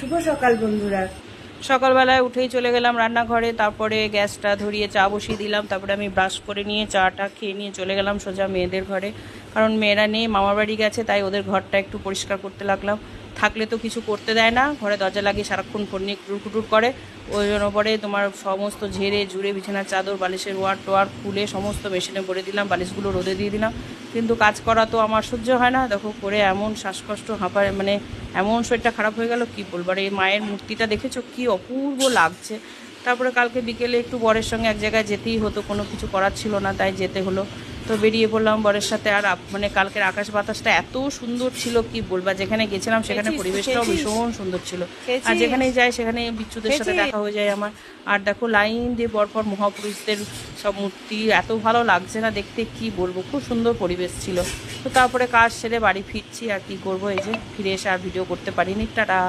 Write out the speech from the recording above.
শুভ সকাল বন্ধুরা। সকালবেলায় উঠেই চলে গেলাম রান্নাঘরে, তারপরে গ্যাসটা ধরিয়ে চা বসিয়ে দিলাম। তারপরে আমি ব্রাশ করে নিয়ে চাটা খেয়ে নিয়ে চলে গেলাম সোজা মেয়েদের ঘরে, কারণ মেয়েরা নেই, মামার বাড়ি গেছে, তাই ওদের ঘরটা একটু পরিষ্কার করতে লাগলাম। থাকলে তো কিছু করতে দেয় না, ঘরে দরজা লাগিয়ে সারাক্ষণ ফোন নিয়ে কুটুর কুটুর করে। ওই জন্য পরে তোমার সমস্ত ঝেড়ে ঝুড়ে বিছানার চাদর বালিশের ওয়ার টোয়ার খুলে সমস্ত মেশিনে ভরে দিলাম, বালিশগুলো রোদে দিয়ে দিলাম। কিন্তু কাজ করা তো আমার সহ্য হয় না, দেখো করে এমন শ্বাসকষ্ট হাঁপায়, মানে এমন শরীরটা খারাপ হয়ে গেল কি বলবো। আর এই মায়ের মূর্তিটা দেখেছো কি অপূর্ব লাগছে। তারপরে কালকে বিকেলে একটু বরের সঙ্গে এক জায়গায় যেতেই হতো, কোনো কিছু করার ছিল না, তাই যেতে হলো। তো বেরিয়ে পড়লাম বরের সাথে। আর মানে কালকের আকাশ বাতাসটা এত সুন্দর ছিল কি বলবা, যেখানে গেছিলাম সেখানে পরিবেশটাও ভীষণ সুন্দর ছিল। আর যেখানেই যাই সেখানে বিচ্ছুদের সাথে দেখা হয়ে যায় আমার। আর দেখো লাইন দিয়ে পরপর মহাপুরুষদের সব মূর্তি, এত ভালো লাগছে না দেখতে কি বলবো, খুব সুন্দর পরিবেশ ছিল। তো তারপরে কাজ সেরে বাড়ি ফিরছি, আর কি করব, এই যে ফিরে এসে আর ভিডিও করতে পারিনি। টাটা।